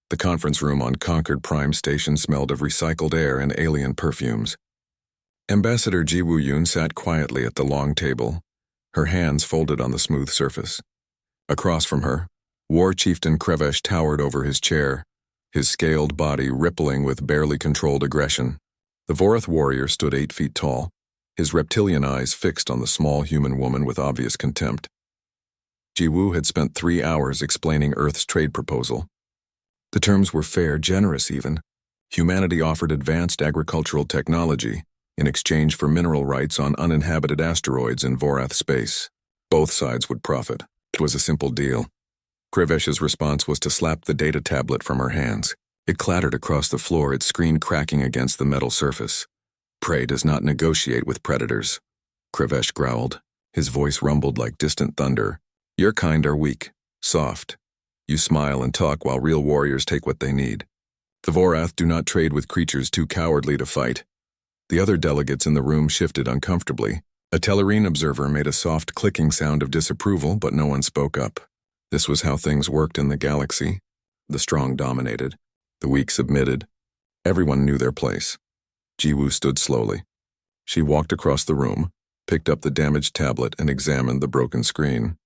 The conference room on Concord Prime Station smelled of recycled air and alien perfumes. Ambassador Ji Woo-yoon sat quietly at the long table, her hands folded on the smooth surface. Across from her, War Chieftain Krevesh towered over his chair, his scaled body rippling with barely controlled aggression. The Vorath warrior stood 8 feet tall, his reptilian eyes fixed on the small human woman with obvious contempt. Ji Woo had spent 3 hours explaining Earth's trade proposal. The terms were fair, generous even. Humanity offered advanced agricultural technology in exchange for mineral rights on uninhabited asteroids in Vorath space. Both sides would profit. It was a simple deal. Krevesh's response was to slap the data tablet from her hands. It clattered across the floor, its screen cracking against the metal surface. Prey does not negotiate with predators. Krevesh growled. His voice rumbled like distant thunder. Your kind are weak, soft. You smile and talk while real warriors take what they need. The Vorath do not trade with creatures too cowardly to fight. The other delegates in the room shifted uncomfortably. A Tellarine observer made a soft clicking sound of disapproval, but no one spoke up. This was how things worked in the galaxy. The strong dominated. The weak submitted. Everyone knew their place. Ji Woo stood slowly. She walked across the room, picked up the damaged tablet, and examined the broken screen.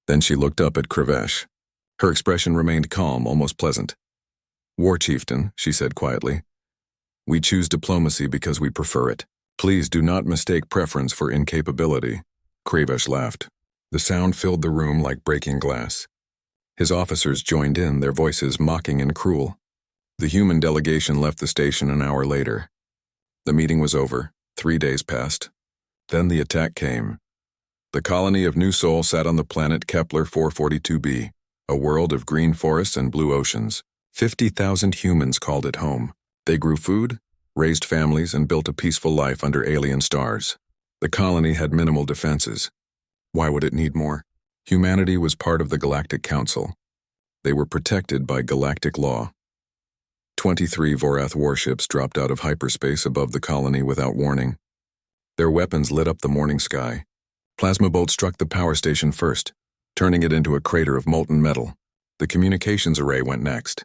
Then she looked up at Krevesh. Her expression remained calm, almost pleasant. War Chieftain, she said quietly. We choose diplomacy because we prefer it. Please do not mistake preference for incapability. Krevesh laughed. The sound filled the room like breaking glass. His officers joined in, their voices mocking and cruel. The human delegation left the station an hour later. The meeting was over. 3 days passed. Then the attack came. The colony of New Sol sat on the planet Kepler 442b, a world of green forests and blue oceans. 50,000 humans called it home. They grew food, raised families, and built a peaceful life under alien stars. The colony had minimal defenses. Why would it need more? Humanity was part of the Galactic Council. They were protected by galactic law. 23 Vorath warships dropped out of hyperspace above the colony without warning. Their weapons lit up the morning sky. Plasma bolts struck the power station first, turning it into a crater of molten metal. The communications array went next.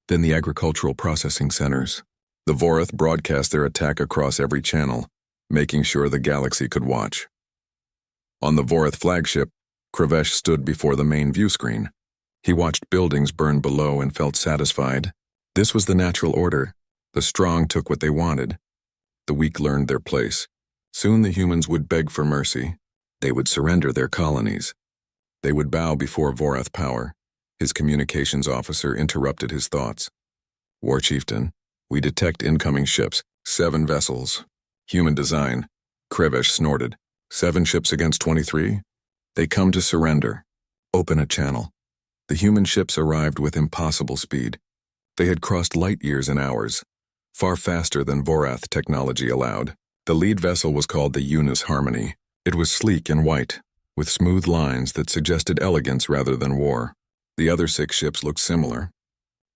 Then the agricultural processing centers. The Vorath broadcast their attack across every channel, making sure the galaxy could watch. On the Vorath flagship, Krevesh stood before the main view screen. He watched buildings burn below and felt satisfied. This was the natural order. The strong took what they wanted. The weak learned their place. Soon the humans would beg for mercy. They would surrender their colonies. They would bow before Vorath power. His communications officer interrupted his thoughts. War Chieftain, we detect incoming ships. 7 vessels. Human design. Krevesh snorted. 7 ships against 23? They come to surrender. Open a channel. The human ships arrived with impossible speed. They had crossed light years in hours, far faster than Vorath technology allowed. The lead vessel was called the Eunice Harmony. It was sleek and white, with smooth lines that suggested elegance rather than war. The other 6 ships looked similar.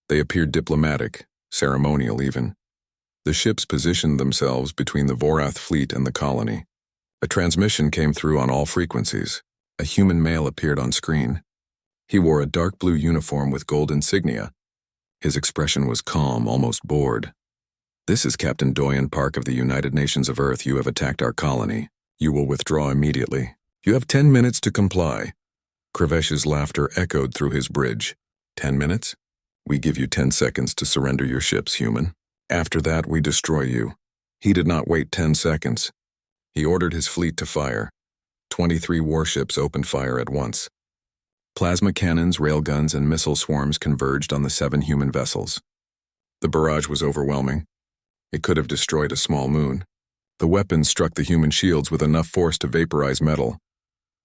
They appeared diplomatic, ceremonial even. The ships positioned themselves between the Vorath fleet and the colony. A transmission came through on all frequencies. A human male appeared on screen. He wore a dark blue uniform with gold insignia. His expression was calm, almost bored. This is Captain Doyen Park of the United Nations of Earth. You have attacked our colony. You will withdraw immediately. You have 10 minutes to comply. Krevesh's laughter echoed through his bridge. 10 minutes? We give you 10 seconds to surrender your ships, human. After that, we destroy you. He did not wait 10 seconds. He ordered his fleet to fire. 23 warships opened fire at once. Plasma cannons, railguns, and missile swarms converged on the 7 human vessels. The barrage was overwhelming. It could have destroyed a small moon. The weapons struck the human shields with enough force to vaporize metal.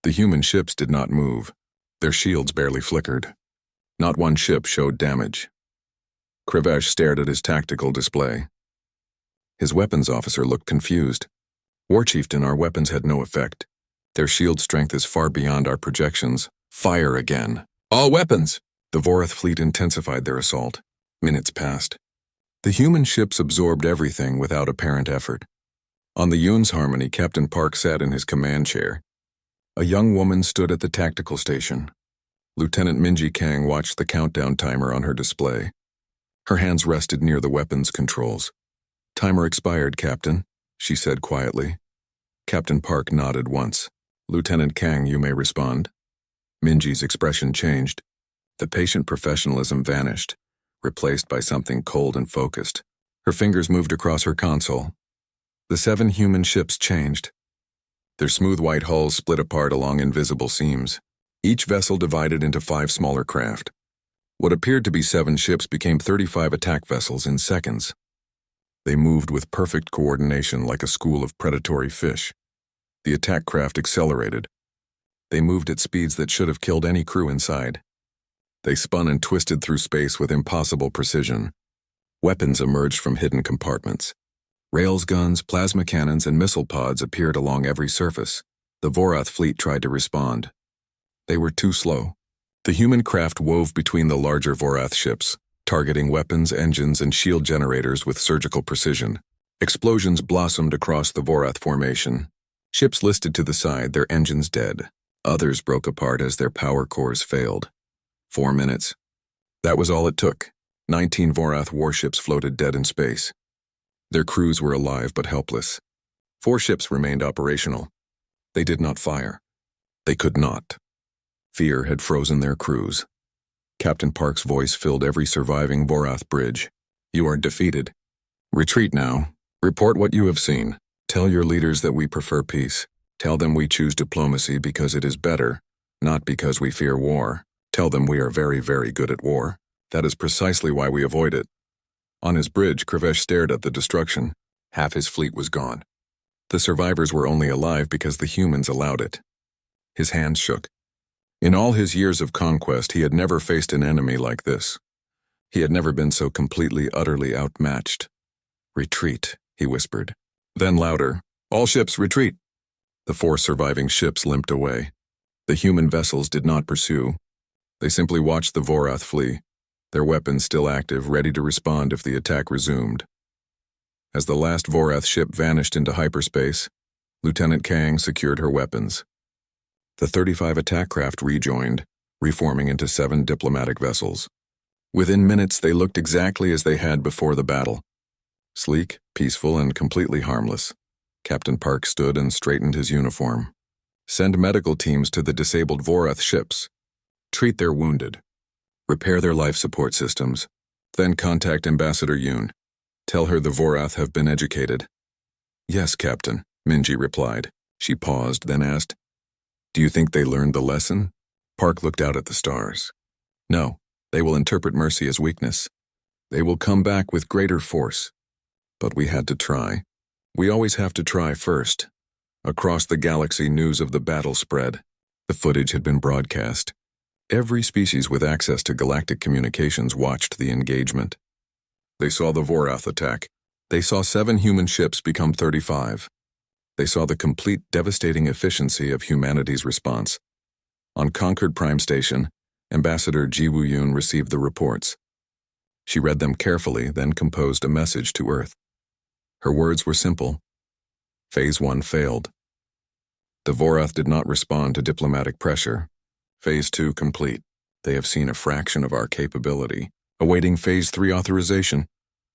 The human ships did not move. Their shields barely flickered. Not one ship showed damage. Krevesh stared at his tactical display. His weapons officer looked confused. War Chieftain, our weapons had no effect. Their shield strength is far beyond our projections. Fire again. All weapons! The Vorath fleet intensified their assault. Minutes passed. The human ships absorbed everything without apparent effort. On the Eunice Harmony, Captain Park sat in his command chair. A young woman stood at the tactical station. Lieutenant Minji Kang watched the countdown timer on her display. Her hands rested near the weapons controls. "Timer expired, Captain," she said quietly. Captain Park nodded once. "Lieutenant Kang, you may respond." Minji's expression changed. The patient professionalism vanished, replaced by something cold and focused. Her fingers moved across her console. The 7 human ships changed. Their smooth white hulls split apart along invisible seams. Each vessel divided into 5 smaller craft. What appeared to be 7 ships became 35 attack vessels in seconds. They moved with perfect coordination like a school of predatory fish. The attack craft accelerated. They moved at speeds that should have killed any crew inside. They spun and twisted through space with impossible precision. Weapons emerged from hidden compartments. Rails guns, plasma cannons, and missile pods appeared along every surface. The Vorath fleet tried to respond. They were too slow. The human craft wove between the larger Vorath ships, targeting weapons, engines, and shield generators with surgical precision. Explosions blossomed across the Vorath formation. Ships listed to the side, their engines dead. Others broke apart as their power cores failed. 4 minutes. That was all it took. 19 Vorath warships floated dead in space. Their crews were alive but helpless. 4 ships remained operational. They did not fire. They could not. Fear had frozen their crews. Captain Park's voice filled every surviving Vorath bridge. "You are defeated. Retreat now. Report what you have seen. Tell your leaders that we prefer peace. Tell them we choose diplomacy because it is better, not because we fear war. Tell them we are very, very good at war. That is precisely why we avoid it." On his bridge, Krivesh stared at the destruction. Half his fleet was gone. The survivors were only alive because the humans allowed it. His hands shook. In all his years of conquest, he had never faced an enemy like this. He had never been so completely, utterly outmatched. "Retreat," he whispered. Then louder, "All ships, retreat." The 4 surviving ships limped away. The human vessels did not pursue. They simply watched the Vorath flee, their weapons still active, ready to respond if the attack resumed. As the last Vorath ship vanished into hyperspace, Lieutenant Kang secured her weapons. The 35 attack craft rejoined, reforming into 7 diplomatic vessels. Within minutes, they looked exactly as they had before the battle. Sleek, peaceful, and completely harmless. Captain Park stood and straightened his uniform. "Send medical teams to the disabled Vorath ships. Treat their wounded. Repair their life support systems. Then contact Ambassador Yoon. Tell her the Vorath have been educated." "Yes, Captain," Minji replied. She paused, then asked, "Do you think they learned the lesson?" Park looked out at the stars. "No, they will interpret mercy as weakness. They will come back with greater force. But we had to try. We always have to try first." Across the galaxy, news of the battle spread. The footage had been broadcast. Every species with access to galactic communications watched the engagement. They saw the Vorath attack. They saw 7 human ships become 35. They saw the complete devastating efficiency of humanity's response. On Concord Prime Station, Ambassador Ji Woo-yoon received the reports. She read them carefully, then composed a message to Earth. Her words were simple. Phase 1 failed. The Vorath did not respond to diplomatic pressure. Phase 2 complete. They have seen a fraction of our capability. Awaiting Phase 3 authorization.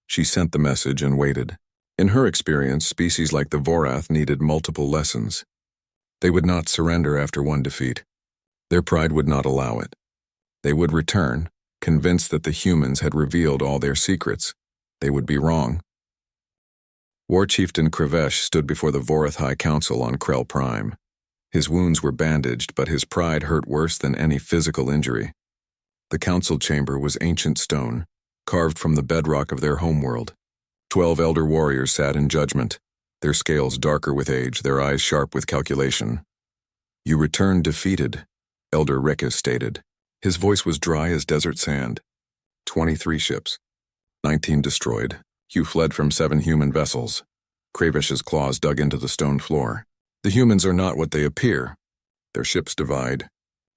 She sent the message and waited. In her experience, species like the Vorath needed multiple lessons. They would not surrender after one defeat. Their pride would not allow it. They would return, convinced that the humans had revealed all their secrets. They would be wrong. War Chieftain Krivesh stood before the Vorath High Council on Krell Prime. His wounds were bandaged, but his pride hurt worse than any physical injury. The council chamber was ancient stone, carved from the bedrock of their homeworld. 12 elder warriors sat in judgment, their scales darker with age, their eyes sharp with calculation. "You returned defeated," Elder Rekis stated. His voice was dry as desert sand. 23 ships. 19 destroyed. You fled from 7 human vessels. Kravish's claws dug into the stone floor. "The humans are not what they appear. Their ships divide.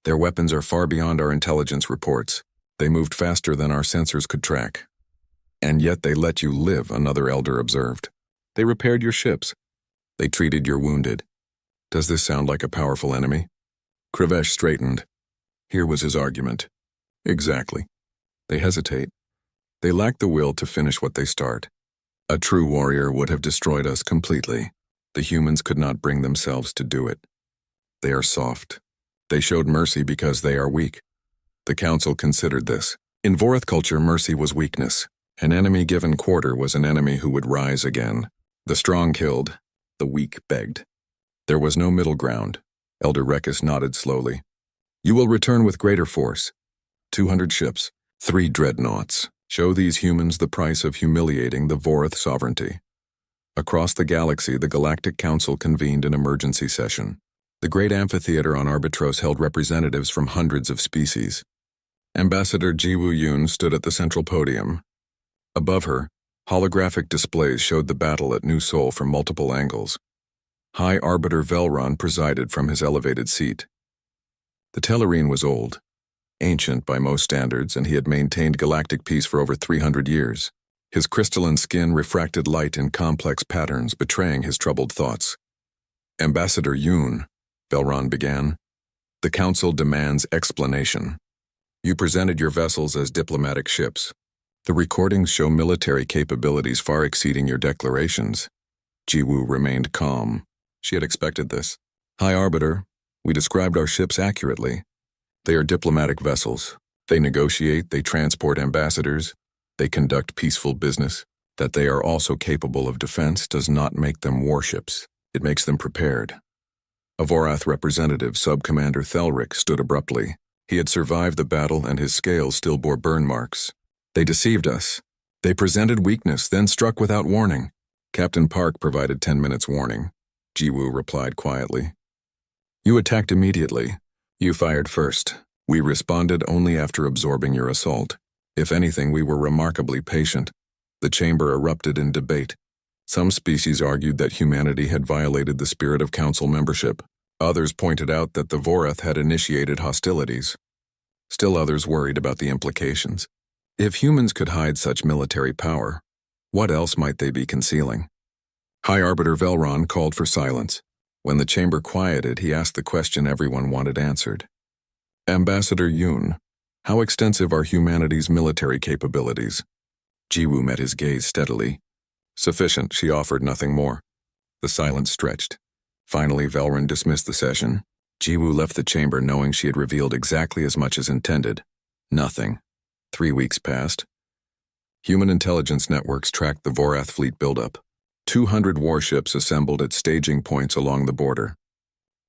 Their weapons are far beyond our intelligence reports. They moved faster than our sensors could track. And yet they let you live," another elder observed. "They repaired your ships. They treated your wounded. Does this sound like a powerful enemy?" Krivesh straightened. Here was his argument. Exactly. They hesitate. They lack the will to finish what they start. A true warrior would have destroyed us completely. The humans could not bring themselves to do it. They are soft. They showed mercy because they are weak. The council considered this. In Vorath culture, mercy was weakness. An enemy given quarter was an enemy who would rise again. The strong killed, the weak begged. There was no middle ground. Elder Rekis nodded slowly. You will return with greater force. 200 ships, 3 dreadnoughts. Show these humans the price of humiliating the Vorath sovereignty. Across the galaxy, the Galactic Council convened an emergency session. The great amphitheater on Arbitros held representatives from hundreds of species. Ambassador Jiwoo Yoon stood at the central podium. Above her, holographic displays showed the battle at New Seoul from multiple angles. High Arbiter Velron presided from his elevated seat. The Tellarine was old, ancient by most standards, and he had maintained galactic peace for over 300 years. His crystalline skin refracted light in complex patterns, betraying his troubled thoughts. Ambassador Yoon, Velron began, the Council demands explanation. You presented your vessels as diplomatic ships. The recordings show military capabilities far exceeding your declarations. Jiwoo remained calm. She had expected this. High Arbiter, we described our ships accurately. They are diplomatic vessels. They negotiate, they transport ambassadors, they conduct peaceful business. That they are also capable of defense does not make them warships. It makes them prepared. A Vorath representative, Sub-Commander Thelric, stood abruptly. He had survived the battle and his scales still bore burn marks. They deceived us. They presented weakness, then struck without warning. Captain Park provided 10 minutes warning. Jiwoo replied quietly. You attacked immediately. You fired first. We responded only after absorbing your assault. If anything, we were remarkably patient. The chamber erupted in debate. Some species argued that humanity had violated the spirit of council membership. Others pointed out that the Vorath had initiated hostilities. Still others worried about the implications. If humans could hide such military power, what else might they be concealing? High Arbiter Velron called for silence. When the chamber quieted, he asked the question everyone wanted answered. Ambassador Yoon, how extensive are humanity's military capabilities? Jiwoo met his gaze steadily. Sufficient, she offered nothing more. The silence stretched. Finally, Velron dismissed the session. Jiwoo left the chamber knowing she had revealed exactly as much as intended. Nothing. 3 weeks passed. Human intelligence networks tracked the Vorath fleet buildup. 200 warships assembled at staging points along the border.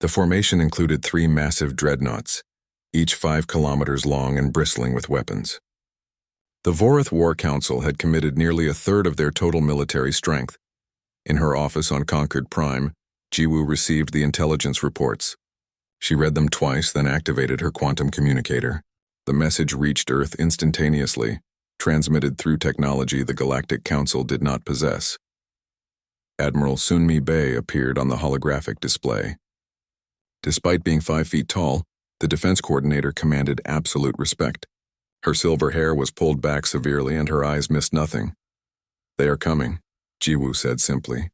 The formation included 3 massive dreadnoughts, each 5 kilometers long and bristling with weapons. The Vorath War Council had committed nearly a third of their total military strength. In her office on Concord Prime, Jiwoo received the intelligence reports. She read them twice, then activated her quantum communicator. The message reached Earth instantaneously, transmitted through technology the Galactic Council did not possess. Admiral Sunmi Bay appeared on the holographic display. Despite being 5 feet tall, the defense coordinator commanded absolute respect. Her silver hair was pulled back severely and her eyes missed nothing. They are coming, Jiwoo said simply.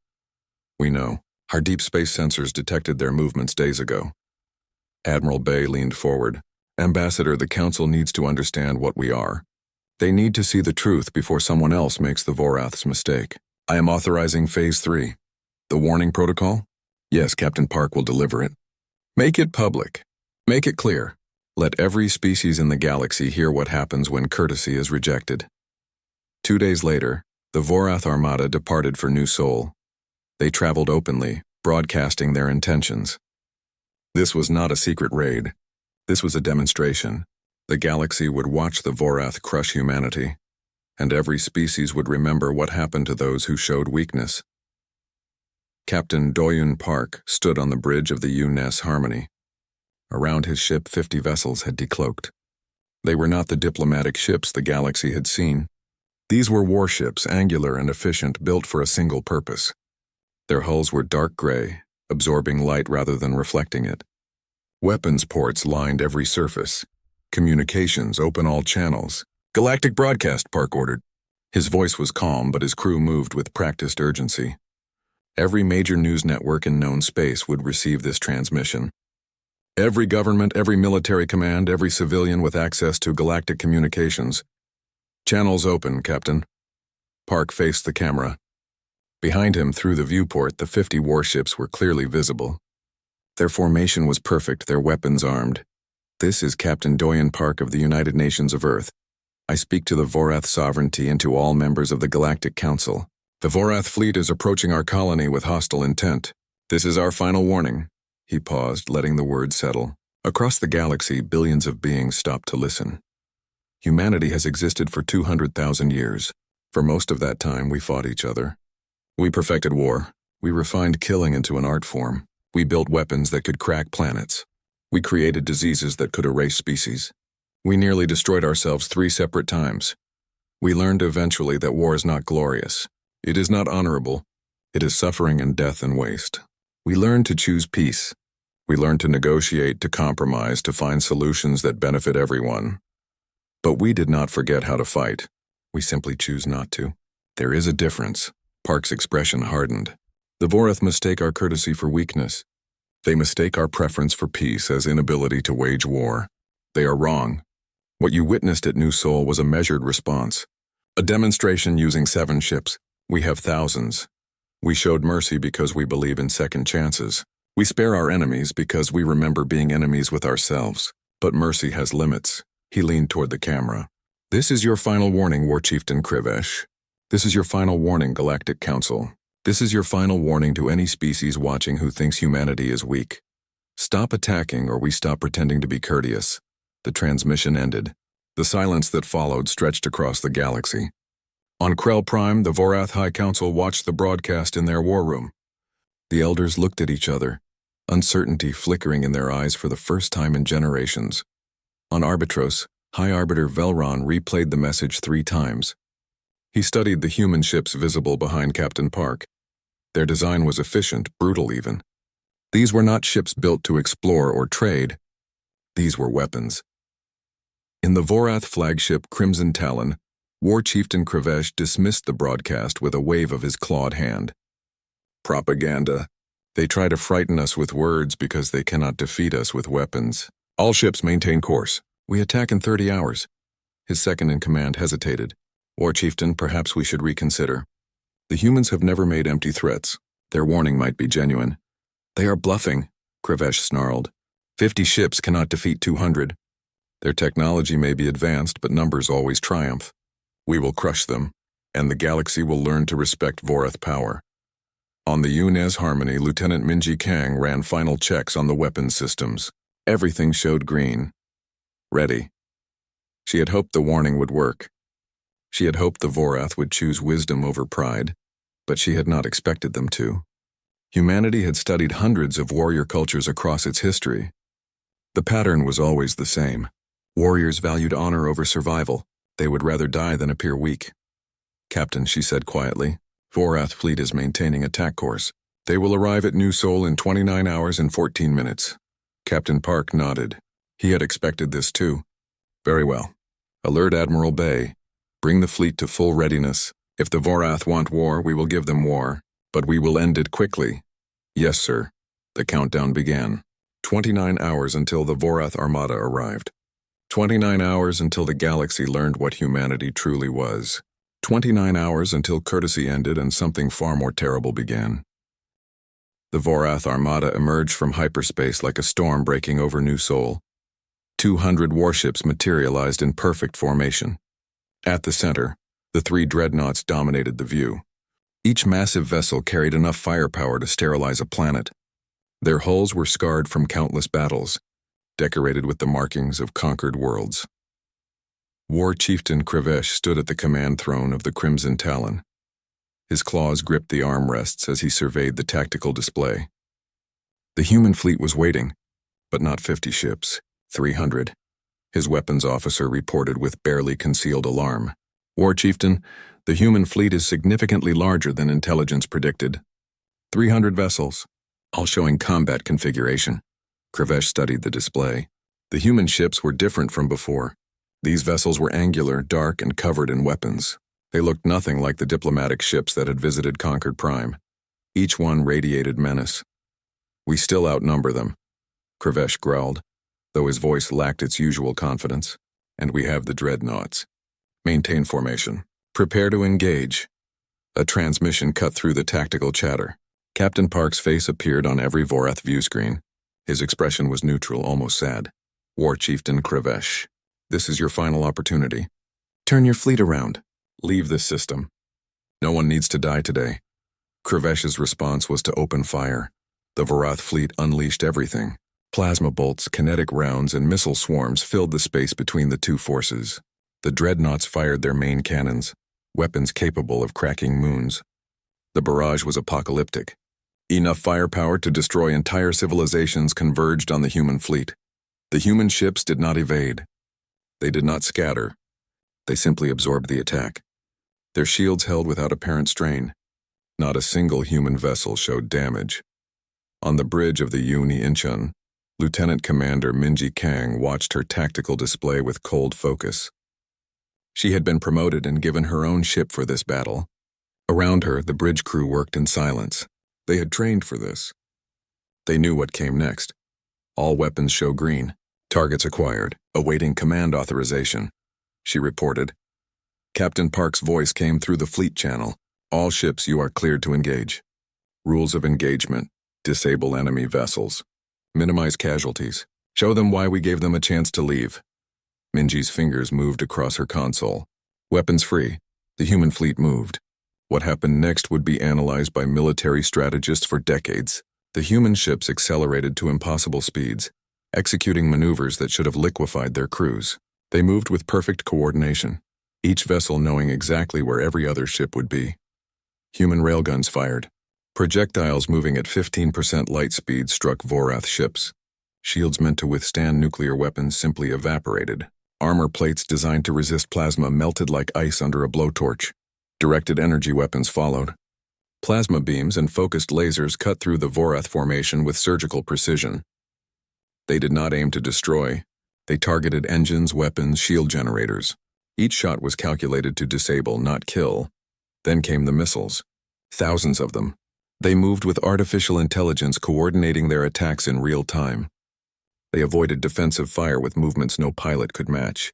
We know. Our deep space sensors detected their movements days ago. Admiral Bay leaned forward. Ambassador, the Council needs to understand what we are. They need to see the truth before someone else makes the Vorath's mistake. I am authorizing Phase 3. The warning protocol? Yes, Captain Park will deliver it. Make it public. Make it clear. Let every species in the galaxy hear what happens when courtesy is rejected. 2 days later, the Vorath Armada departed for New Seoul. They traveled openly, broadcasting their intentions. This was not a secret raid. This was a demonstration. The galaxy would watch the Vorath crush humanity, and every species would remember what happened to those who showed weakness. Captain Doyun Park stood on the bridge of the UNES Harmony. Around his ship, 50 vessels had decloaked. They were not the diplomatic ships the galaxy had seen. These were warships, angular and efficient, built for a single purpose. Their hulls were dark gray, absorbing light rather than reflecting it. Weapons ports lined every surface. Communications open all channels. Galactic broadcast, Park ordered. His voice was calm, but his crew moved with practiced urgency. Every major news network in known space would receive this transmission. Every government, every military command, every civilian with access to galactic communications. Channels open, Captain. Park faced the camera. Behind him, through the viewport, the 50 warships were clearly visible. Their formation was perfect, their weapons armed. This is Captain Doyen Park of the United Nations of Earth. I speak to the Vorath sovereignty and to all members of the Galactic Council. The Vorath fleet is approaching our colony with hostile intent. This is our final warning. He paused, letting the words settle. Across the galaxy, billions of beings stopped to listen. Humanity has existed for 200,000 years. For most of that time, we fought each other. We perfected war. We refined killing into an art form. We built weapons that could crack planets. We created diseases that could erase species. We nearly destroyed ourselves 3 separate times. We learned eventually that war is not glorious. It is not honorable. It is suffering and death and waste. We learned to choose peace. We learned to negotiate, to compromise, to find solutions that benefit everyone. But we did not forget how to fight. We simply choose not to. There is a difference. Park's expression hardened. The Vorath mistake our courtesy for weakness. They mistake our preference for peace as inability to wage war. They are wrong. What you witnessed at New Sol was a measured response. A demonstration using 7 ships. We have thousands. We showed mercy because we believe in second chances. We spare our enemies because we remember being enemies with ourselves. But mercy has limits. He leaned toward the camera. This is your final warning, War Chieftain Krivesh. This is your final warning, Galactic Council. This is your final warning to any species watching who thinks humanity is weak. Stop attacking or we stop pretending to be courteous. The transmission ended. The silence that followed stretched across the galaxy. On Krell Prime, the Vorath High Council watched the broadcast in their war room. The elders looked at each other, uncertainty flickering in their eyes for the first time in generations. On Arbitros, High Arbiter Velron replayed the message 3 times. He studied the human ships visible behind Captain Park. Their design was efficient, brutal even. These were not ships built to explore or trade. These were weapons. In the Vorath flagship Crimson Talon, War Chieftain Krivesh dismissed the broadcast with a wave of his clawed hand. Propaganda. They try to frighten us with words because they cannot defeat us with weapons. All ships maintain course. We attack in 30 hours. His second-in-command hesitated. War Chieftain, perhaps we should reconsider. The humans have never made empty threats. Their warning might be genuine. They are bluffing, Krivesh snarled. 50 ships cannot defeat 200. Their technology may be advanced, but numbers always triumph. We will crush them, and the galaxy will learn to respect Vorath power. On the Yunez Harmony, Lieutenant Minji Kang ran final checks on the weapons systems. Everything showed green. Ready. She had hoped the warning would work. She had hoped the Vorath would choose wisdom over pride, but she had not expected them to. Humanity had studied hundreds of warrior cultures across its history. The pattern was always the same. Warriors valued honor over survival. They would rather die than appear weak. Captain, she said quietly, Vorath fleet is maintaining attack course. They will arrive at New Sol in 29 hours and 14 minutes. Captain Park nodded. He had expected this too. Very well. Alert Admiral Bay. Bring the fleet to full readiness. If the Vorath want war, we will give them war, but we will end it quickly. Yes, sir. The countdown began. 29 hours until the Vorath Armada arrived. 29 hours until the galaxy learned what humanity truly was. 29 hours until courtesy ended and something far more terrible began. The Vorath Armada emerged from hyperspace like a storm breaking over New Sol. 200 warships materialized in perfect formation. At the center, the 3 dreadnoughts dominated the view. Each massive vessel carried enough firepower to sterilize a planet. Their hulls were scarred from countless battles, decorated with the markings of conquered worlds. War Chieftain Krivesh stood at the command throne of the Crimson Talon. His claws gripped the armrests as he surveyed the tactical display. The human fleet was waiting, but not 50 ships, 300. His weapons officer reported with barely concealed alarm. War Chieftain, the human fleet is significantly larger than intelligence predicted. 300 vessels, all showing combat configuration. Krivesh studied the display. The human ships were different from before. These vessels were angular, dark, and covered in weapons. They looked nothing like the diplomatic ships that had visited Concord Prime. Each one radiated menace. We still outnumber them. Krivesh growled, though his voice lacked its usual confidence. "And we have the dreadnoughts. Maintain formation. Prepare to engage." A transmission cut through the tactical chatter. Captain Park's face appeared on every Vorath view screen. His expression was neutral, almost sad. "War Chieftain Krivesh, this is your final opportunity. Turn your fleet around. Leave this system. No one needs to die today." Krivesh's response was to open fire. The Vorath fleet unleashed everything. Plasma bolts, kinetic rounds, and missile swarms filled the space between the two forces. The dreadnoughts fired their main cannons, weapons capable of cracking moons. The barrage was apocalyptic. Enough firepower to destroy entire civilizations converged on the human fleet. The human ships did not evade. They did not scatter. They simply absorbed the attack. Their shields held without apparent strain. Not a single human vessel showed damage. On the bridge of the Uni Incheon, Lieutenant Commander Minji Kang watched her tactical display with cold focus. She had been promoted and given her own ship for this battle. Around her, the bridge crew worked in silence. They had trained for this. They knew what came next. All weapons show green. Targets acquired, awaiting command authorization, she reported. Captain Park's voice came through the fleet channel. "All ships, you are cleared to engage. Rules of engagement: disable enemy vessels. Minimize casualties. Show them why we gave them a chance to leave." Minji's fingers moved across her console. Weapons free. The human fleet moved. What happened next would be analyzed by military strategists for decades. The human ships accelerated to impossible speeds, executing maneuvers that should have liquefied their crews. They moved with perfect coordination, each vessel knowing exactly where every other ship would be. Human railguns fired. Projectiles moving at 15% light speed struck Vorath ships. Shields meant to withstand nuclear weapons simply evaporated. Armor plates designed to resist plasma melted like ice under a blowtorch. Directed energy weapons followed. Plasma beams and focused lasers cut through the Vorath formation with surgical precision. They did not aim to destroy. They targeted engines, weapons, shield generators. Each shot was calculated to disable, not kill. Then came the missiles. Thousands of them. They moved with artificial intelligence, coordinating their attacks in real time. They avoided defensive fire with movements no pilot could match.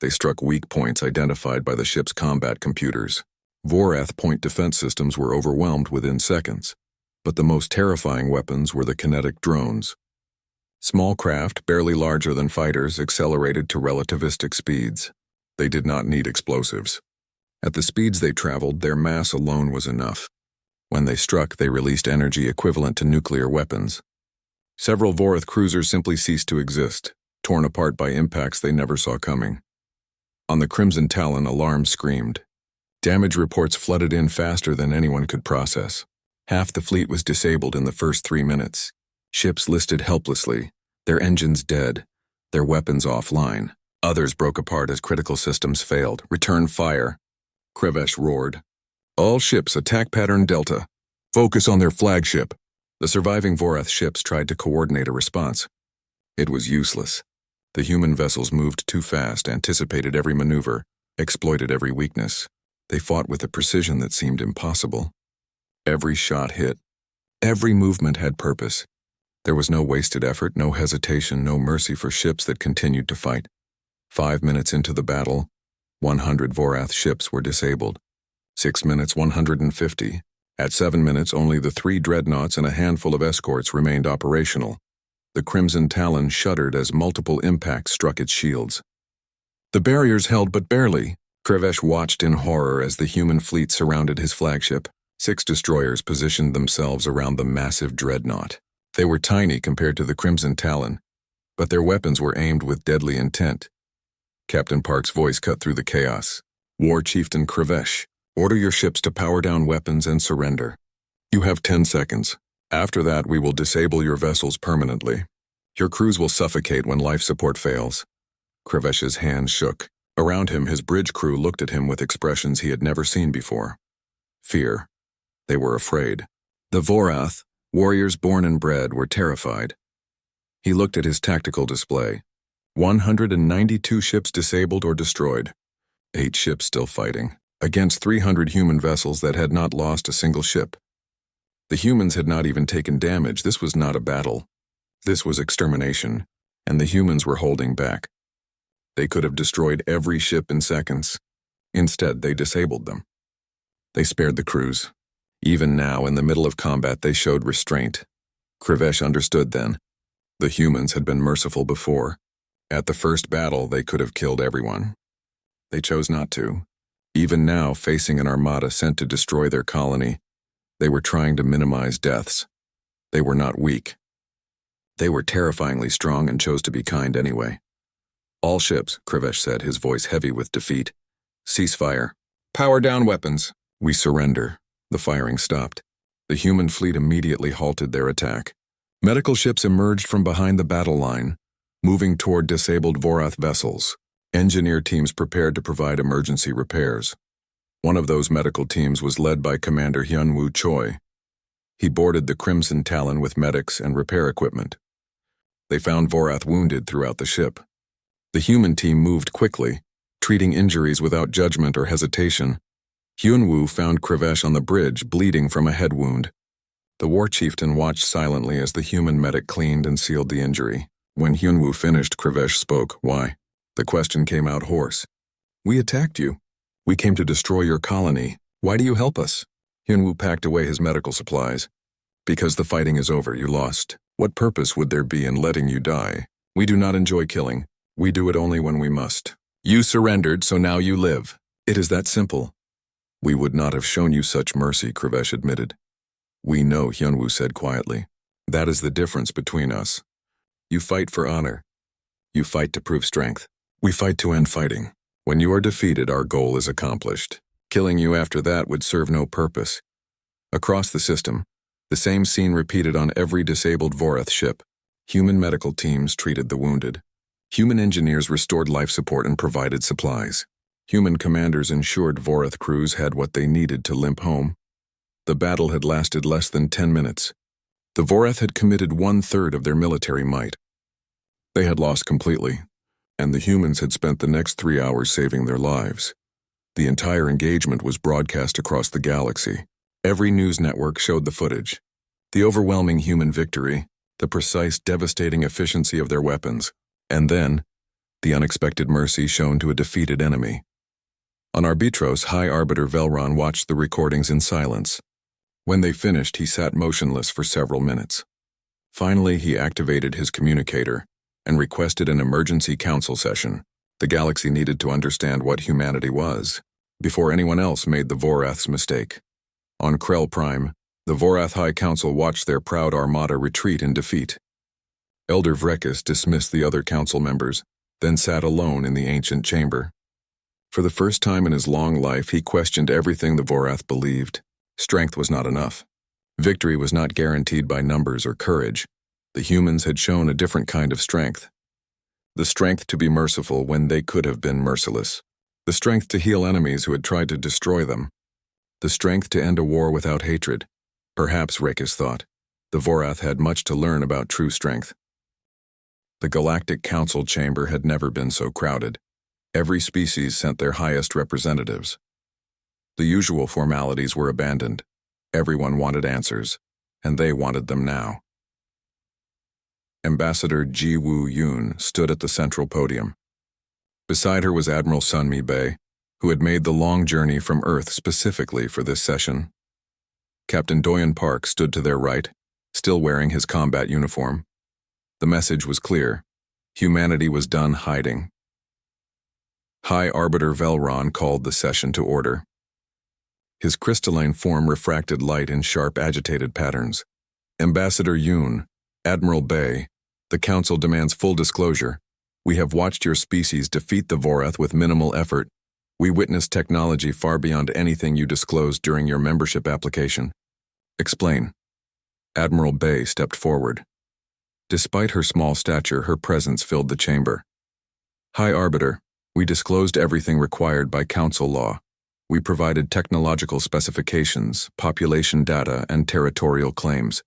They struck weak points identified by the ship's combat computers. Vorath point defense systems were overwhelmed within seconds, but the most terrifying weapons were the kinetic drones. Small craft, barely larger than fighters, accelerated to relativistic speeds. They did not need explosives. At the speeds they traveled, their mass alone was enough. When they struck, they released energy equivalent to nuclear weapons. Several Vorath cruisers simply ceased to exist, torn apart by impacts they never saw coming. On the Crimson Talon, alarms screamed. Damage reports flooded in faster than anyone could process. Half the fleet was disabled in the first 3 minutes. Ships listed helplessly, their engines dead, their weapons offline. Others broke apart as critical systems failed. "Return fire," Krivesh roared. "All ships, attack pattern Delta. Focus on their flagship." The surviving Vorath ships tried to coordinate a response. It was useless. The human vessels moved too fast, anticipated every maneuver, exploited every weakness. They fought with a precision that seemed impossible. Every shot hit. Every movement had purpose. There was no wasted effort, no hesitation, no mercy for ships that continued to fight. 5 minutes into the battle, 100 Vorath ships were disabled. 6 minutes, 150. At 7 minutes, only the 3 dreadnoughts and a handful of escorts remained operational. The Crimson Talon shuddered as multiple impacts struck its shields. The barriers held but barely. Krivesh watched in horror as the human fleet surrounded his flagship. 6 destroyers positioned themselves around the massive dreadnought. They were tiny compared to the Crimson Talon, but their weapons were aimed with deadly intent. Captain Park's voice cut through the chaos. "War Chieftain Krivesh, order your ships to power down weapons and surrender. You have 10 seconds. After that, we will disable your vessels permanently. Your crews will suffocate when life support fails." Krivesh's hands shook. Around him, his bridge crew looked at him with expressions he had never seen before. Fear. They were afraid. The Vorath, warriors born and bred, were terrified. He looked at his tactical display. 192 ships disabled or destroyed. 8 ships still fighting, against 300 human vessels that had not lost a single ship. The humans had not even taken damage. This was not a battle. This was extermination, and the humans were holding back. They could have destroyed every ship in seconds. Instead, they disabled them. They spared the crews. Even now, in the middle of combat, they showed restraint. Krivesh understood then. The humans had been merciful before. At the first battle, they could have killed everyone. They chose not to. Even now, facing an armada sent to destroy their colony, they were trying to minimize deaths. They were not weak. They were terrifyingly strong and chose to be kind anyway. All ships, Krivesh said, his voice heavy with defeat. Cease fire. Power down weapons. We surrender. The firing stopped. The human fleet immediately halted their attack. Medical ships emerged from behind the battle line, moving toward disabled Vorath vessels. Engineer teams prepared to provide emergency repairs. One of those medical teams was led by Commander Hyunwoo Choi. He boarded the Crimson Talon with medics and repair equipment. They found Vorath wounded throughout the ship. The human team moved quickly, treating injuries without judgment or hesitation. Hyunwoo found Krivesh on the bridge, bleeding from a head wound. The war chieftain watched silently as the human medic cleaned and sealed the injury. When Hyunwoo finished, Krivesh spoke. Why? The question came out hoarse. We attacked you. We came to destroy your colony. Why do you help us? Hyunwoo packed away his medical supplies. Because the fighting is over, you lost. What purpose would there be in letting you die? We do not enjoy killing. We do it only when we must. You surrendered, so now you live. It is that simple. We would not have shown you such mercy, Krivesh admitted. We know, Hyunwoo said quietly. That is the difference between us. You fight for honor. You fight to prove strength. We fight to end fighting. When you are defeated, our goal is accomplished. Killing you after that would serve no purpose. Across the system, the same scene repeated on every disabled Vorath ship. Human medical teams treated the wounded. Human engineers restored life support and provided supplies. Human commanders ensured Vorath crews had what they needed to limp home. The battle had lasted less than 10 minutes. The Vorath had committed 1/3 of their military might. They had lost completely, and the humans had spent the next 3 hours saving their lives. The entire engagement was broadcast across the galaxy. Every news network showed the footage. The overwhelming human victory, the precise, devastating efficiency of their weapons, and then, the unexpected mercy shown to a defeated enemy. On Arbitros, High Arbiter Velron watched the recordings in silence. When they finished, he sat motionless for several minutes. Finally, he activated his communicator and requested an emergency council session. The galaxy needed to understand what humanity was, before anyone else made the Vorath's mistake. On Krell Prime, the Vorath High Council watched their proud armada retreat in defeat. Elder Vrekus dismissed the other council members, then sat alone in the ancient chamber. For the first time in his long life, he questioned everything the Vorath believed. Strength was not enough. Victory was not guaranteed by numbers or courage. The humans had shown a different kind of strength. The strength to be merciful when they could have been merciless. The strength to heal enemies who had tried to destroy them. The strength to end a war without hatred. Perhaps, Vrekus thought, the Vorath had much to learn about true strength. The Galactic Council chamber had never been so crowded. Every species sent their highest representatives. The usual formalities were abandoned. Everyone wanted answers, and they wanted them now. Ambassador Ji-Woo Yoon stood at the central podium. Beside her was Admiral Sunmi Bae, who had made the long journey from Earth specifically for this session. Captain Doyen Park stood to their right, still wearing his combat uniform. The message was clear. Humanity was done hiding. High Arbiter Velron called the session to order. His crystalline form refracted light in sharp, agitated patterns. Ambassador Yoon, Admiral Bae, the Council demands full disclosure. We have watched your species defeat the Vorath with minimal effort. We witnessed technology far beyond anything you disclosed during your membership application. Explain. Admiral Bae stepped forward. Despite her small stature, her presence filled the chamber. High Arbiter, we disclosed everything required by Council law. We provided technological specifications, population data, and territorial claims.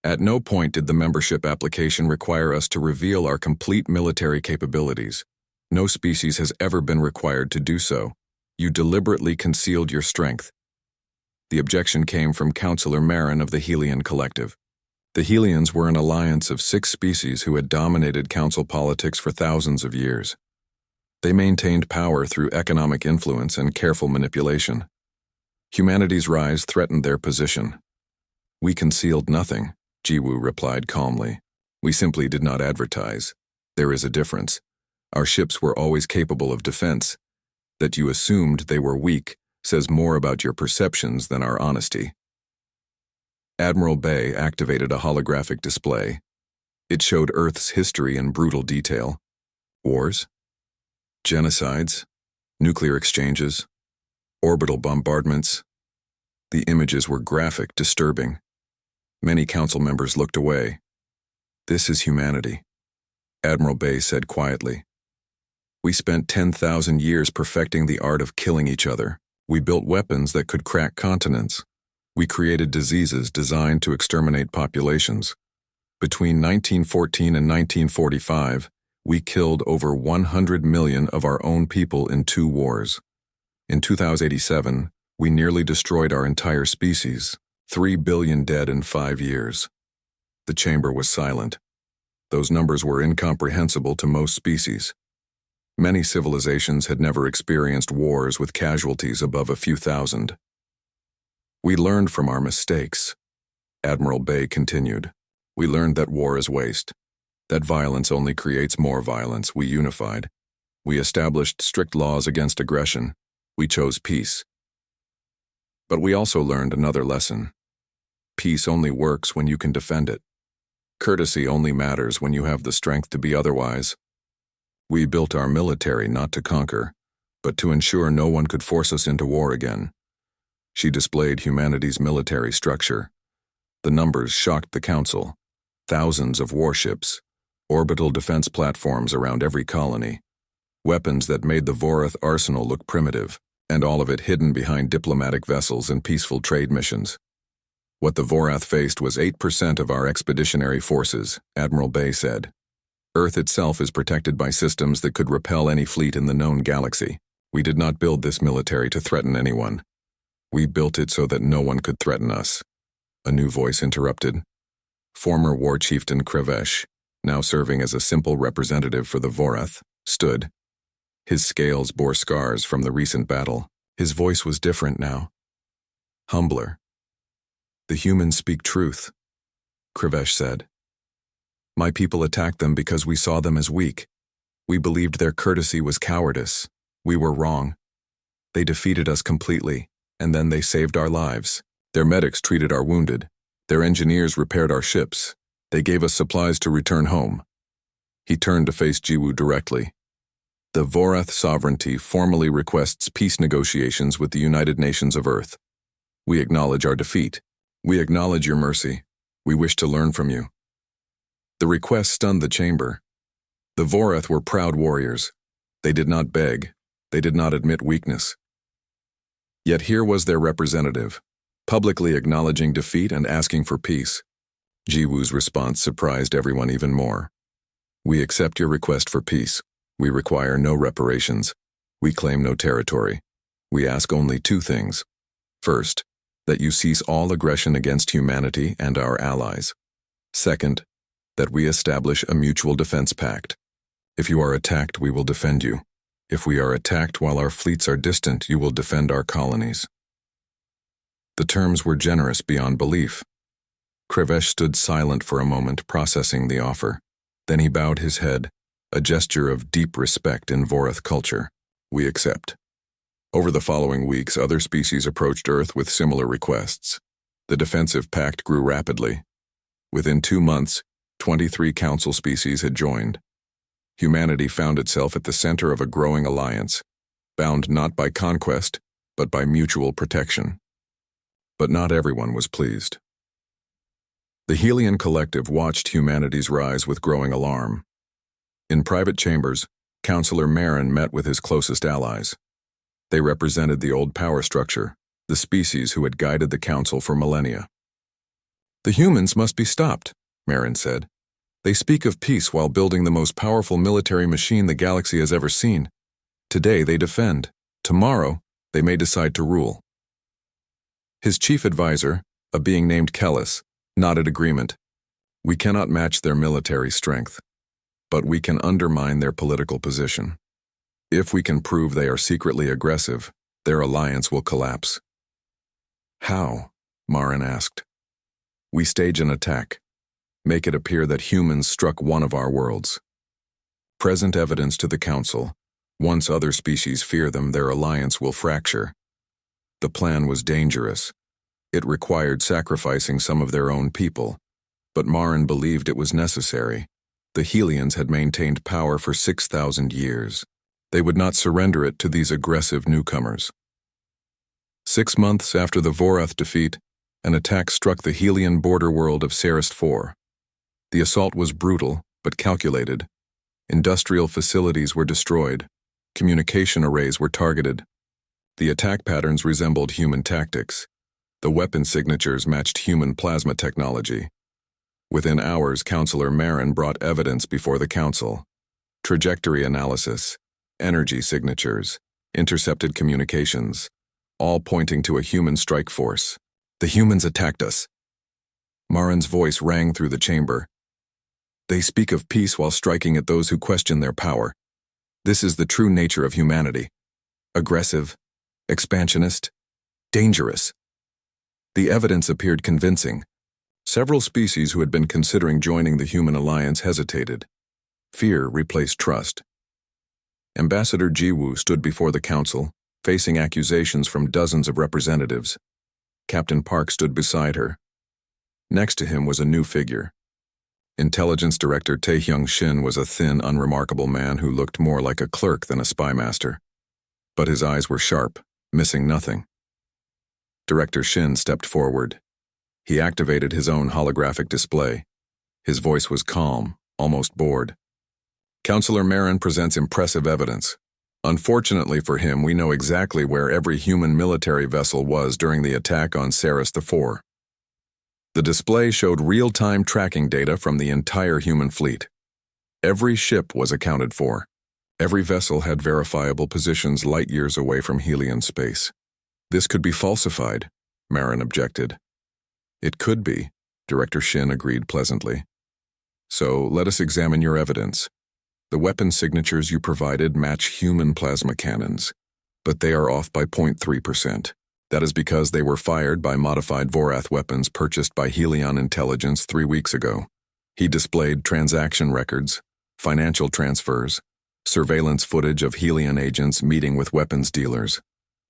At no point did the membership application require us to reveal our complete military capabilities. No species has ever been required to do so. You deliberately concealed your strength. The objection came from Counselor Marin of the Helion Collective. The Helians were an alliance of 6 species who had dominated council politics for thousands of years. They maintained power through economic influence and careful manipulation. Humanity's rise threatened their position. "We concealed nothing," Jiwoo replied calmly. "We simply did not advertise. There is a difference. Our ships were always capable of defense. That you assumed they were weak says more about your perceptions than our honesty." Admiral Bay activated a holographic display. It showed Earth's history in brutal detail. Wars, genocides, nuclear exchanges, orbital bombardments. The images were graphic, disturbing. Many council members looked away. "This is humanity," Admiral Bay said quietly. "We spent 10,000 years perfecting the art of killing each other. We built weapons that could crack continents. We created diseases designed to exterminate populations. Between 1914 and 1945, we killed over 100 million of our own people in 2 wars. In 2087, we nearly destroyed our entire species, 3 billion dead in 5 years. The chamber was silent. Those numbers were incomprehensible to most species. Many civilizations had never experienced wars with casualties above a few thousand. "We learned from our mistakes," Admiral Bay continued. "We learned that war is waste, that violence only creates more violence. We unified. We established strict laws against aggression. We chose peace. But we also learned another lesson. Peace only works when you can defend it. Courtesy only matters when you have the strength to be otherwise. We built our military not to conquer, but to ensure no one could force us into war again." She displayed humanity's military structure. The numbers shocked the council. Thousands of warships, orbital defense platforms around every colony, weapons that made the Vorath arsenal look primitive, and all of it hidden behind diplomatic vessels and peaceful trade missions. "What the Vorath faced was 8% of our expeditionary forces," Admiral Bay said. "Earth itself is protected by systems that could repel any fleet in the known galaxy. We did not build this military to threaten anyone. We built it so that no one could threaten us." A new voice interrupted. Former war chieftain Krevesh, now serving as a simple representative for the Vorath, stood. His scales bore scars from the recent battle. His voice was different now. Humbler. "The humans speak truth," Krevesh said. "My people attacked them because we saw them as weak. We believed their courtesy was cowardice. We were wrong. They defeated us completely, and then they saved our lives. Their medics treated our wounded. Their engineers repaired our ships. They gave us supplies to return home." He turned to face Jiwoo directly. "The Vorath sovereignty formally requests peace negotiations with the United Nations of Earth. We acknowledge our defeat. We acknowledge your mercy. We wish to learn from you." The request stunned the chamber. The Vorath were proud warriors. They did not beg. They did not admit weakness. Yet here was their representative, publicly acknowledging defeat and asking for peace. Jiwoo's response surprised everyone even more. "We accept your request for peace. We require no reparations. We claim no territory. We ask only 2 things. First, that you cease all aggression against humanity and our allies. Second, that we establish a mutual defense pact. If you are attacked, we will defend you. If we are attacked while our fleets are distant, you will defend our colonies." The terms were generous beyond belief. Krevesh stood silent for a moment, processing the offer. Then he bowed his head, a gesture of deep respect in Vorath culture. "We accept." Over the following weeks, other species approached Earth with similar requests. The defensive pact grew rapidly. Within 2 months, 23 council species had joined. Humanity found itself at the center of a growing alliance, bound not by conquest, but by mutual protection. But not everyone was pleased. The Helian Collective watched humanity's rise with growing alarm. In private chambers, Councillor Marin met with his closest allies. They represented the old power structure, the species who had guided the council for millennia. "The humans must be stopped," Marin said. "They speak of peace while building the most powerful military machine the galaxy has ever seen. Today they defend. Tomorrow, they may decide to rule." His chief advisor, a being named Kellis, nodded agreement. We cannot match their military strength, but we can undermine their political position. If we can prove they are secretly aggressive, their alliance will collapse." "How?" Marin asked. "We stage an attack. Make it appear that humans struck one of our worlds. Present evidence to the Council. Once other species fear them, their alliance will fracture." The plan was dangerous. It required sacrificing some of their own people, but Marin believed it was necessary. The Helians had maintained power for 6,000 years. They would not surrender it to these aggressive newcomers. 6 months after the Vorath defeat, an attack struck the Helian border world of Serist IV. The assault was brutal, but calculated. Industrial facilities were destroyed. Communication arrays were targeted. The attack patterns resembled human tactics. The weapon signatures matched human plasma technology. Within hours, Councillor Marin brought evidence before the Council. Trajectory analysis, energy signatures, intercepted communications, all pointing to a human strike force. "The humans attacked us." Marin's voice rang through the chamber. "They speak of peace while striking at those who question their power. This is the true nature of humanity. Aggressive, expansionist, dangerous." The evidence appeared convincing. Several species who had been considering joining the human alliance hesitated. Fear replaced trust. Ambassador Jiwoo stood before the Council, facing accusations from dozens of representatives. Captain Park stood beside her. Next to him was a new figure. Intelligence Director Taehyung Shin was a thin, unremarkable man who looked more like a clerk than a spy master. But his eyes were sharp, missing nothing. Director Shin stepped forward. He activated his own holographic display. His voice was calm, almost bored. "Councillor Marin presents impressive evidence. Unfortunately for him, we know exactly where every human military vessel was during the attack on Serist IV. The display showed real-time tracking data from the entire human fleet. Every ship was accounted for. Every vessel had verifiable positions light-years away from Helian space. This could be falsified," Marin objected. "It could be," Director Shin agreed pleasantly. "So let us examine your evidence. The weapon signatures you provided match human plasma cannons, but they are off by 0.3%. That is because they were fired by modified Vorath weapons purchased by Helion Intelligence 3 weeks ago. He displayed transaction records, financial transfers, surveillance footage of Helion agents meeting with weapons dealers.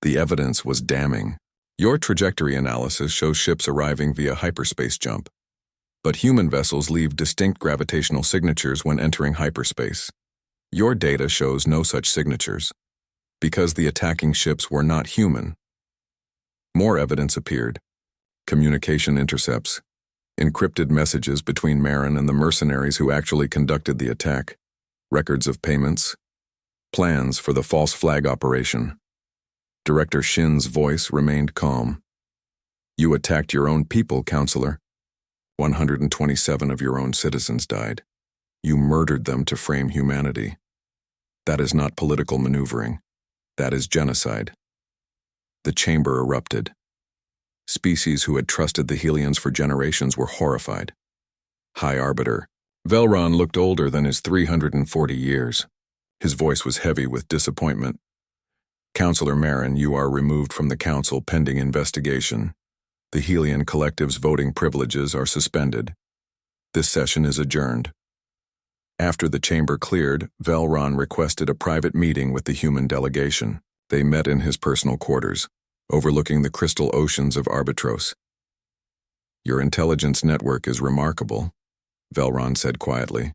The evidence was damning. Your trajectory analysis shows ships arriving via hyperspace jump, but human vessels leave distinct gravitational signatures when entering hyperspace. Your data shows no such signatures, because the attacking ships were not human." More evidence appeared. Communication intercepts, encrypted messages between Marin and the mercenaries who actually conducted the attack, records of payments, plans for the false flag operation. Director Shin's voice remained calm. "You attacked your own people, Counselor. 127 of your own citizens died. You murdered them to frame humanity. That is not political maneuvering. That is genocide." The chamber erupted. Species who had trusted the Helians for generations were horrified. High Arbiter. Velron looked older than his 340 years. His voice was heavy with disappointment. "Councillor Marin, you are removed from the Council pending investigation. The Helian Collective's voting privileges are suspended. This session is adjourned." After the chamber cleared, Velron requested a private meeting with the human delegation. They met in his personal quarters, overlooking the crystal oceans of Arbitros. "Your intelligence network is remarkable," Velron said quietly.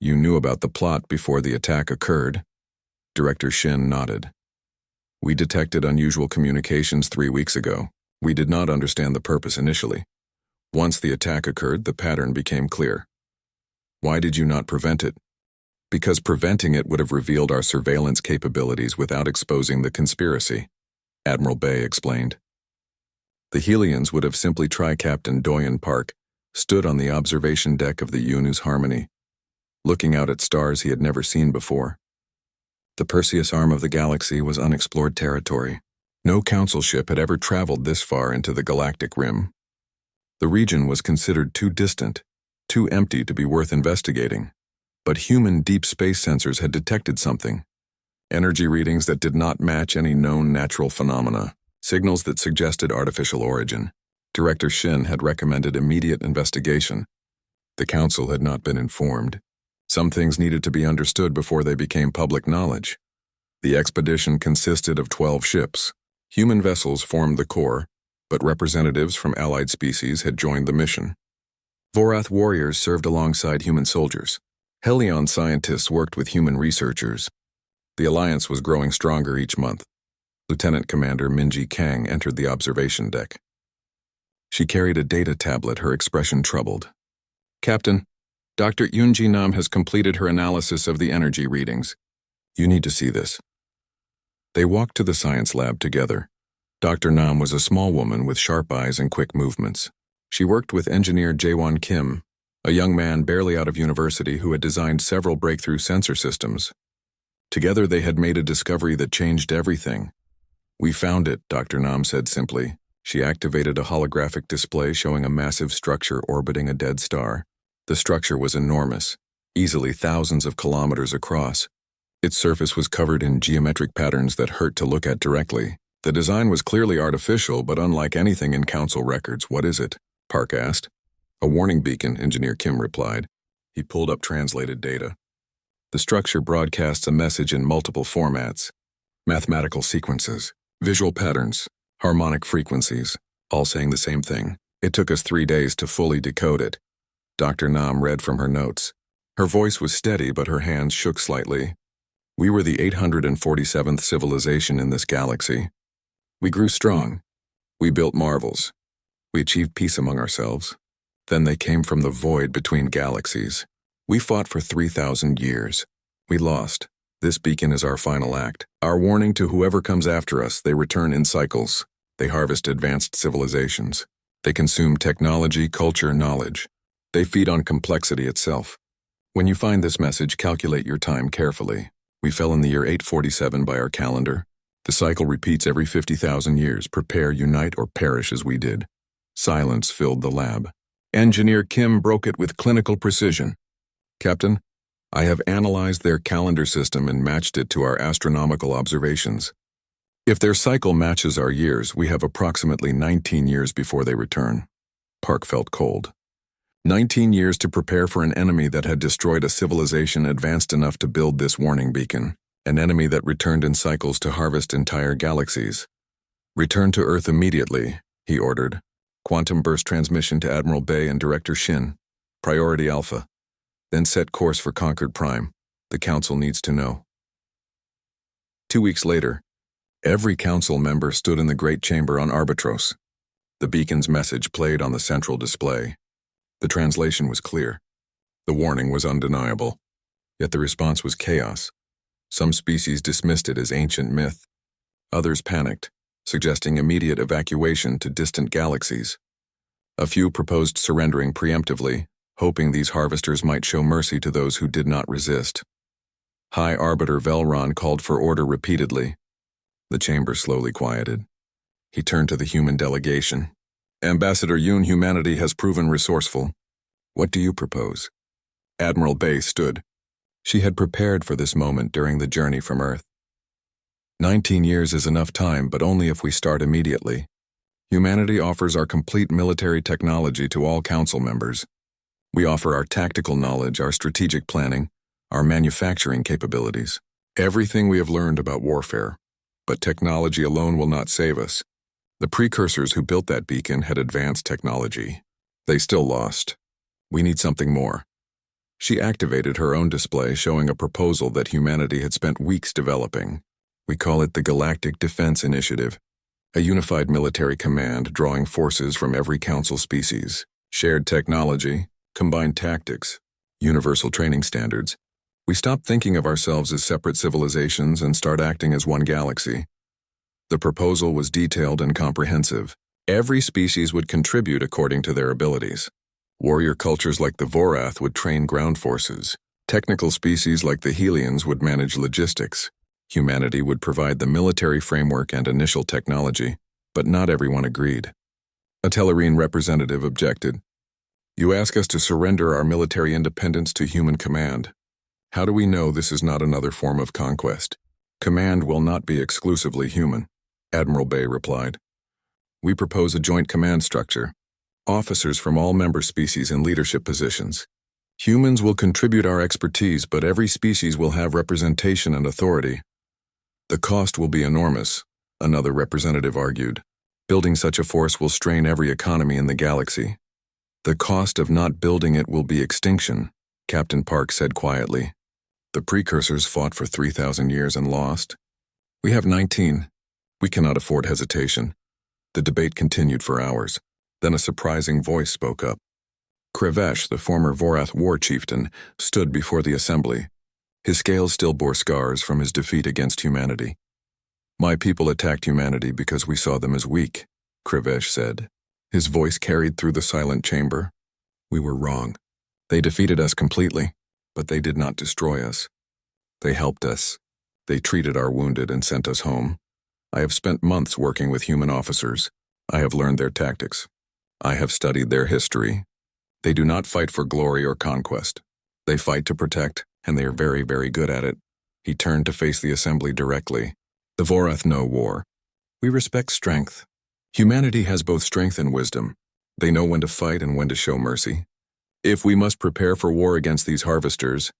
"You knew about the plot before the attack occurred." Director Shin nodded. "We detected unusual communications 3 weeks ago. We did not understand the purpose initially. Once the attack occurred, the pattern became clear." "Why did you not prevent it?" "Because preventing it would have revealed our surveillance capabilities without exposing the conspiracy," Admiral Bay explained. The Helians would have simply Tri-Captain Doyen Park stood on the observation deck of the Yunus Harmony, looking out at stars he had never seen before. The Perseus arm of the galaxy was unexplored territory. No Council ship had ever traveled this far into the galactic rim. The region was considered too distant, too empty to be worth investigating. But human deep space sensors had detected something. Energy readings that did not match any known natural phenomena, signals that suggested artificial origin. Director Shin had recommended immediate investigation. The council had not been informed. Some things needed to be understood before they became public knowledge. The expedition consisted of 12 ships. Human vessels formed the core, but representatives from allied species had joined the mission. Vorath warriors served alongside human soldiers. Helion scientists worked with human researchers. The alliance was growing stronger each month. Lieutenant Commander Minji Kang entered the observation deck. She carried a data tablet, her expression troubled. "Captain, Dr. Yoonji Nam has completed her analysis of the energy readings. You need to see this." They walked to the science lab together. Dr. Nam was a small woman with sharp eyes and quick movements. She worked with engineer Jaewon Kim, a young man barely out of university who had designed several breakthrough sensor systems. Together they had made a discovery that changed everything. "We found it," Dr. Nam said simply. She activated a holographic display showing a massive structure orbiting a dead star. The structure was enormous, easily thousands of kilometers across. Its surface was covered in geometric patterns that hurt to look at directly. The design was clearly artificial, but unlike anything in council records. "What is it?" Park asked. "A warning beacon," Engineer Kim replied. He pulled up translated data. The structure broadcasts a message in multiple formats: mathematical sequences, visual patterns, harmonic frequencies, all saying the same thing. It took us 3 days to fully decode it. Dr. Nam read from her notes. Her voice was steady, but her hands shook slightly. "We were the 847th civilization in this galaxy. We grew strong. We built marvels. We achieved peace among ourselves. Then they came from the void between galaxies. We fought for 3,000 years. We lost. This beacon is our final act. Our warning to whoever comes after us: they return in cycles. They harvest advanced civilizations. They consume technology, culture, knowledge. They feed on complexity itself. When you find this message, calculate your time carefully. We fell in the year 847 by our calendar. The cycle repeats every 50,000 years. Prepare, unite, or perish as we did." Silence filled the lab. Engineer Kim broke it with clinical precision. "Captain, I have analyzed their calendar system and matched it to our astronomical observations. If their cycle matches our years, we have approximately 19 years before they return." Park felt cold. 19 years to prepare for an enemy that had destroyed a civilization advanced enough to build this warning beacon. An enemy that returned in cycles to harvest entire galaxies. "Return to Earth immediately," he ordered. "Quantum burst transmission to Admiral Bay and Director Shin. Priority Alpha. Then set course for Concord Prime. The Council needs to know." 2 weeks later, every Council member stood in the Great Chamber on Arbitros. The beacon's message played on the central display. The translation was clear. The warning was undeniable. Yet the response was chaos. Some species dismissed it as ancient myth. Others panicked, suggesting immediate evacuation to distant galaxies. A few proposed surrendering preemptively, hoping these harvesters might show mercy to those who did not resist. High Arbiter Velron called for order repeatedly. The chamber slowly quieted. He turned to the human delegation. "Ambassador Yoon, humanity has proven resourceful. What do you propose?" Admiral Bay stood. She had prepared for this moment during the journey from Earth. 19 years is enough time, but only if we start immediately. Humanity offers our complete military technology to all council members. We offer our tactical knowledge, our strategic planning, our manufacturing capabilities, everything we have learned about warfare. But technology alone will not save us. The precursors who built that beacon had advanced technology. They still lost. We need something more. She activated her own display, showing a proposal that humanity had spent weeks developing. We call it the Galactic Defense Initiative, a unified military command drawing forces from every council species, shared technology, combined tactics, universal training standards. We stop thinking of ourselves as separate civilizations and start acting as one galaxy. The proposal was detailed and comprehensive. Every species would contribute according to their abilities. Warrior cultures like the Vorath would train ground forces. Technical species like the Helians would manage logistics. Humanity would provide the military framework and initial technology, but not everyone agreed. A Tellarine representative objected. You ask us to surrender our military independence to human command. How do we know this is not another form of conquest? Command will not be exclusively human, Admiral Bay replied. We propose a joint command structure. Officers from all member species in leadership positions. Humans will contribute our expertise, but every species will have representation and authority. The cost will be enormous, another representative argued. Building such a force will strain every economy in the galaxy. The cost of not building it will be extinction, Captain Park said quietly. The precursors fought for 3,000 years and lost. We have 19. We cannot afford hesitation. The debate continued for hours. Then a surprising voice spoke up. Krevesh, the former Vorath war chieftain, stood before the assembly. His scales still bore scars from his defeat against humanity. My people attacked humanity because we saw them as weak, Krevesh said. His voice carried through the silent chamber. We were wrong. They defeated us completely, but they did not destroy us. They helped us. They treated our wounded and sent us home. I have spent months working with human officers. I have learned their tactics. I have studied their history. They do not fight for glory or conquest. They fight to protect, and they are very, very good at it. He turned to face the assembly directly. The Vorath know war. We respect strength. Humanity has both strength and wisdom. They know when to fight and when to show mercy. If we must prepare for war against these harvesters,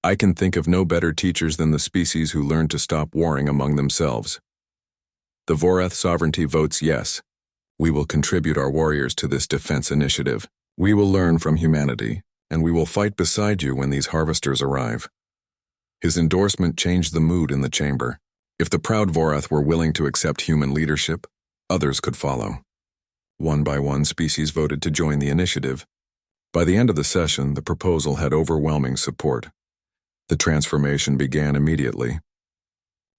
I can think of no better teachers than the species who learned to stop warring among themselves. The Vorath sovereignty votes yes. We will contribute our warriors to this defense initiative. We will learn from humanity, and we will fight beside you when these harvesters arrive. His endorsement changed the mood in the chamber. If the proud Vorath were willing to accept human leadership, others could follow. One by one, species voted to join the initiative. By the end of the session, the proposal had overwhelming support. The transformation began immediately.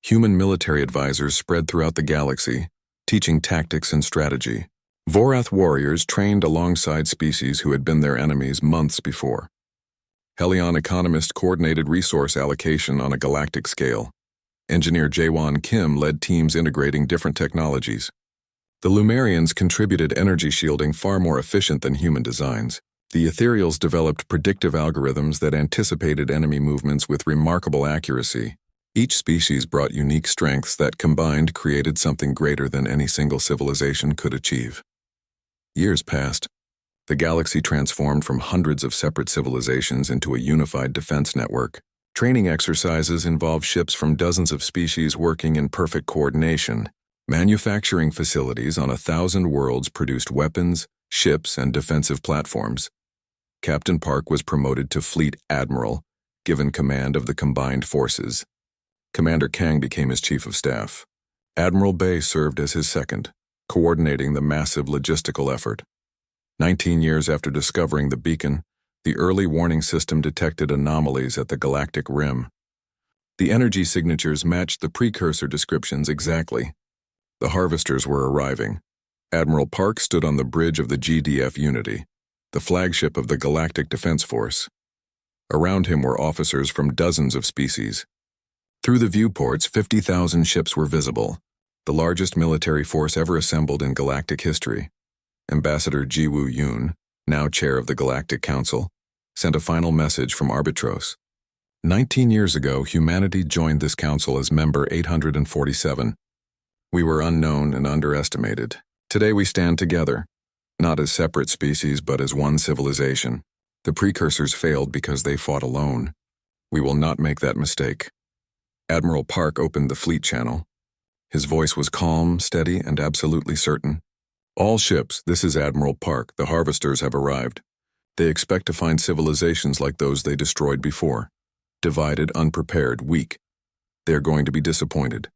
Human military advisors spread throughout the galaxy, teaching tactics and strategy. Vorath warriors trained alongside species who had been their enemies months before. Helion economists coordinated resource allocation on a galactic scale. Engineer Jaewon Kim led teams integrating different technologies. The Lumerians contributed energy shielding far more efficient than human designs. The Ethereals developed predictive algorithms that anticipated enemy movements with remarkable accuracy. Each species brought unique strengths that combined created something greater than any single civilization could achieve. Years passed. The galaxy transformed from hundreds of separate civilizations into a unified defense network. Training exercises involved ships from dozens of species working in perfect coordination. Manufacturing facilities on 1,000 worlds produced weapons, ships, and defensive platforms. Captain Park was promoted to Fleet Admiral, given command of the combined forces. Commander Kang became his chief of staff. Admiral Bay served as his second, coordinating the massive logistical effort. 19 years after discovering the beacon, the early warning system detected anomalies at the galactic rim. The energy signatures matched the precursor descriptions exactly. The harvesters were arriving. Admiral Park stood on the bridge of the GDF Unity, the flagship of the Galactic Defense Force. Around him were officers from dozens of species. Through the viewports, 50,000 ships were visible, the largest military force ever assembled in galactic history. Ambassador Jiwoo Yoon, now chair of the Galactic Council, sent a final message from Arbitros. 19 years ago, humanity joined this council as member 847. We were unknown and underestimated. Today we stand together, not as separate species but as one civilization. The precursors failed because they fought alone. We will not make that mistake. Admiral Park opened the fleet channel. His voice was calm, steady, and absolutely certain. All ships, this is Admiral Park. The harvesters have arrived. They expect to find civilizations like those they destroyed before. Divided, unprepared, weak. They are going to be disappointed.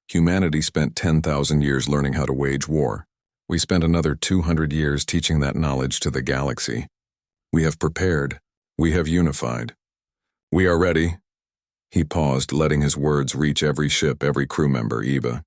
Humanity spent 10,000 years learning how to wage war. We spent another 200 years teaching that knowledge to the galaxy. We have prepared. We have unified. We are ready. He paused, letting his words reach every ship, every crew member, Eva.